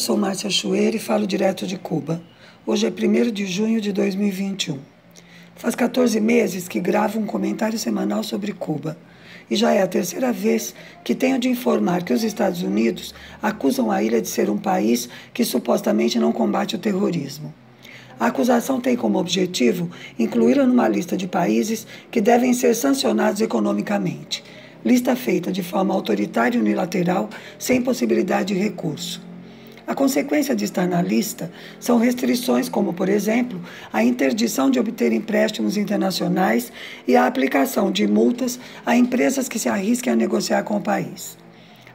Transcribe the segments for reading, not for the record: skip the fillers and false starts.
sou Márcia Chueira e falo direto de Cuba. Hoje é 1º de junho de 2021. Faz 14 meses que gravo um comentário semanal sobre Cuba. E já é a terceira vez que tenho de informar que os Estados Unidos acusam a ilha de ser um país que supostamente não combate o terrorismo. A acusação tem como objetivo incluí-la numa lista de países que devem ser sancionados economicamente. Lista feita de forma autoritária e unilateral, sem possibilidade de recurso. A consequência de estar na lista são restrições como, por exemplo, a interdição de obter empréstimos internacionais e a aplicação de multas a empresas que se arrisquem a negociar com o país.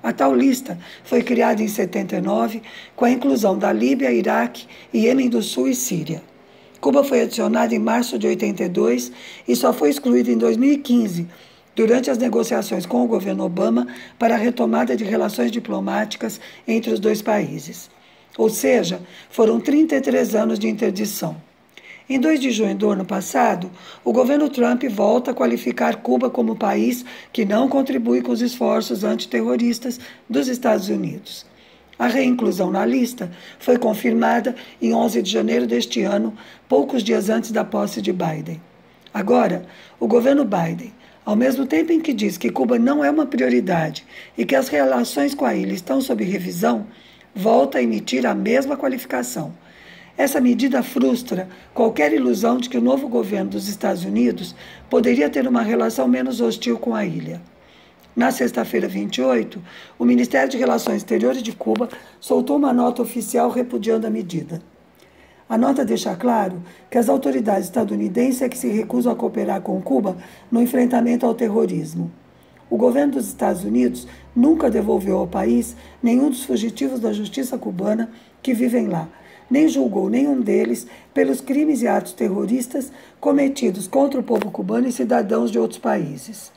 A tal lista foi criada em 79, com a inclusão da Líbia, Iraque, Iêmen do Sul e Síria. Cuba foi adicionada em março de 82 e só foi excluída em 2015, durante as negociações com o governo Obama para a retomada de relações diplomáticas entre os dois países. Ou seja, foram 33 anos de interdição. Em 2 de junho do ano passado, o governo Trump volta a qualificar Cuba como país que não contribui com os esforços antiterroristas dos Estados Unidos. A reinclusão na lista foi confirmada em 11 de janeiro deste ano, poucos dias antes da posse de Biden. Agora, o governo Biden, ao mesmo tempo em que diz que Cuba não é uma prioridade e que as relações com a ilha estão sob revisão, volta a emitir a mesma qualificação. Essa medida frustra qualquer ilusão de que o novo governo dos Estados Unidos poderia ter uma relação menos hostil com a ilha. Na sexta-feira, 28, o Ministério de Relações Exteriores de Cuba soltou uma nota oficial repudiando a medida. A nota deixa claro que as autoridades estadunidenses é que se recusam a cooperar com Cuba no enfrentamento ao terrorismo. O governo dos Estados Unidos nunca devolveu ao país nenhum dos fugitivos da justiça cubana que vivem lá, nem julgou nenhum deles pelos crimes e atos terroristas cometidos contra o povo cubano e cidadãos de outros países.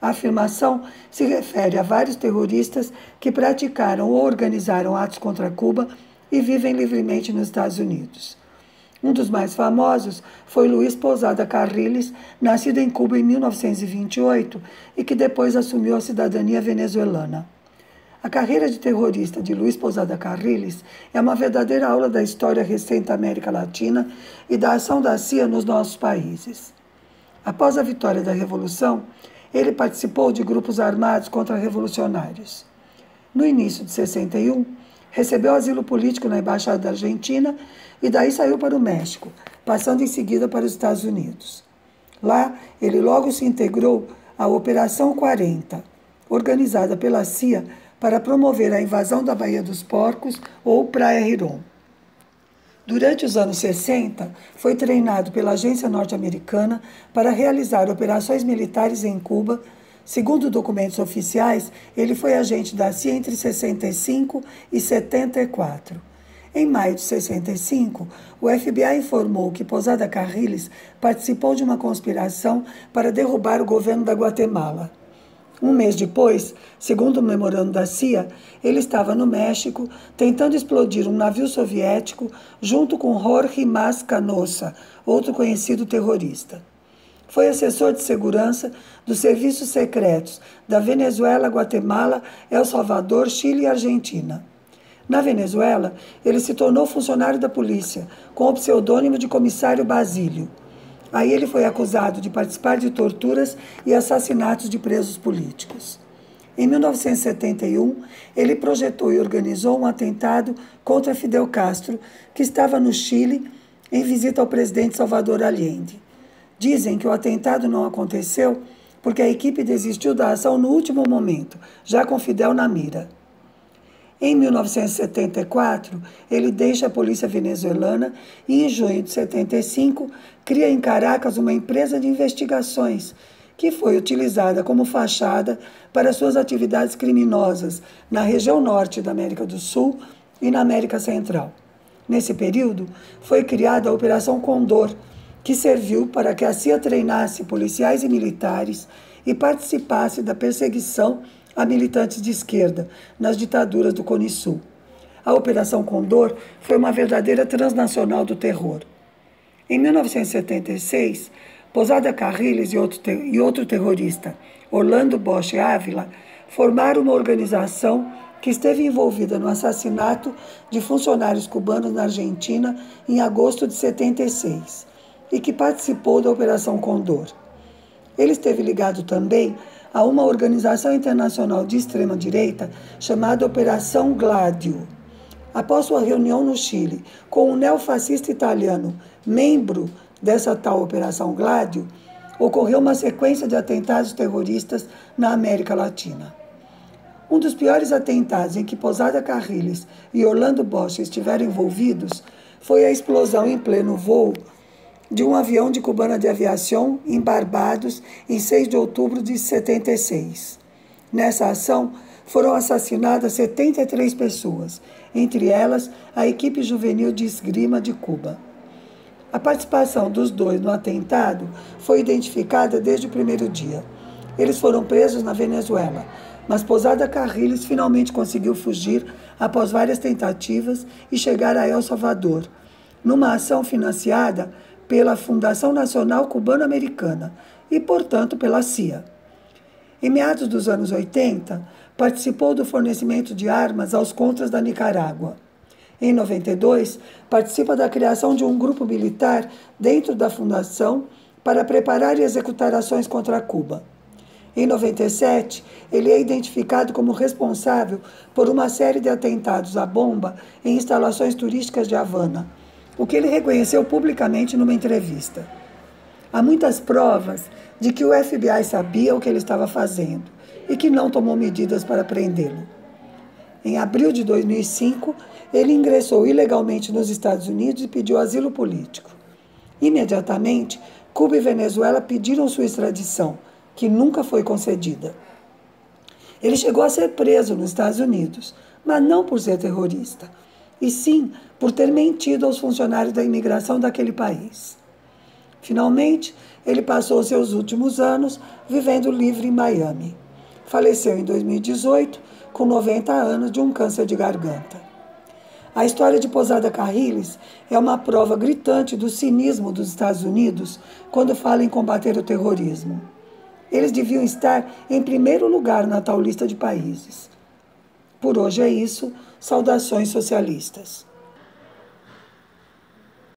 A afirmação se refere a vários terroristas que praticaram ou organizaram atos contra Cuba e vivem livremente nos Estados Unidos. Um dos mais famosos foi Luiz Posada Carriles, nascido em Cuba em 1928 e que depois assumiu a cidadania venezuelana. A carreira de terrorista de Luiz Posada Carriles é uma verdadeira aula da história recente da América Latina e da ação da CIA nos nossos países. Após a vitória da Revolução, ele participou de grupos armados contra-revolucionários. No início de 61, recebeu asilo político na Embaixada da Argentina e daí saiu para o México, passando em seguida para os Estados Unidos. Lá, ele logo se integrou à Operação 40, organizada pela CIA para promover a invasão da Baía dos Porcos ou Praia Riron. Durante os anos 60, foi treinado pela agência norte-americana para realizar operações militares em Cuba. Segundo documentos oficiais, ele foi agente da CIA entre 65 e 74. Em maio de 65, o FBI informou que Posada Carriles participou de uma conspiração para derrubar o governo da Guatemala. Um mês depois, segundo o memorando da CIA, ele estava no México tentando explodir um navio soviético junto com Jorge Mas Canossa, outro conhecido terrorista. Foi assessor de segurança dos serviços secretos da Venezuela, Guatemala, El Salvador, Chile e Argentina. Na Venezuela, ele se tornou funcionário da polícia, com o pseudônimo de Comissário Basílio. Aí ele foi acusado de participar de torturas e assassinatos de presos políticos. Em 1971, ele projetou e organizou um atentado contra Fidel Castro, que estava no Chile em visita ao presidente Salvador Allende. Dizem que o atentado não aconteceu porque a equipe desistiu da ação no último momento, já com Fidel na mira. Em 1974, ele deixa a polícia venezuelana e, em junho de 75, cria em Caracas uma empresa de investigações que foi utilizada como fachada para suas atividades criminosas na região norte da América do Sul e na América Central. Nesse período, foi criada a Operação Condor, que serviu para que a CIA treinasse policiais e militares e participasse da perseguição a militantes de esquerda nas ditaduras do Cone Sul. A Operação Condor foi uma verdadeira transnacional do terror. Em 1976, Posada Carriles e outro terrorista, Orlando Bosch Ávila, formaram uma organização que esteve envolvida no assassinato de funcionários cubanos na Argentina em agosto de 76 e que participou da Operação Condor. Ele esteve ligado também a uma organização internacional de extrema-direita chamada Operação Gladio. Após sua reunião no Chile com um neofascista italiano, membro dessa tal Operação Gladio, ocorreu uma sequência de atentados terroristas na América Latina. Um dos piores atentados em que Posada Carriles e Orlando Bosch estiveram envolvidos foi a explosão em pleno voo de um avião de Cubana de Aviação em Barbados em 6 de outubro de 76. Nessa ação, foram assassinadas 73 pessoas, entre elas a equipe juvenil de esgrima de Cuba. A participação dos dois no atentado foi identificada desde o primeiro dia. Eles foram presos na Venezuela, mas Posada Carriles finalmente conseguiu fugir após várias tentativas e chegar a El Salvador, numa ação financiada pela Fundação Nacional Cubano-Americana e, portanto, pela CIA. Em meados dos anos 80, participou do fornecimento de armas aos contras da Nicarágua. Em 92, participa da criação de um grupo militar dentro da fundação para preparar e executar ações contra Cuba. Em 97, ele é identificado como responsável por uma série de atentados à bomba em instalações turísticas de Havana, o que ele reconheceu publicamente numa entrevista. Há muitas provas de que o FBI sabia o que ele estava fazendo e que não tomou medidas para prendê-lo. Em abril de 2005, ele ingressou ilegalmente nos Estados Unidos e pediu asilo político. Imediatamente, Cuba e Venezuela pediram sua extradição, que nunca foi concedida. Ele chegou a ser preso nos Estados Unidos, mas não por ser terrorista, e sim por ter mentido aos funcionários da imigração daquele país. Finalmente, ele passou seus últimos anos vivendo livre em Miami. Faleceu em 2018, com 90 anos, de um câncer de garganta. A história de Posada Carriles é uma prova gritante do cinismo dos Estados Unidos quando fala em combater o terrorismo. Eles deviam estar em primeiro lugar na tal lista de países. Por hoje é isso. Saudações socialistas.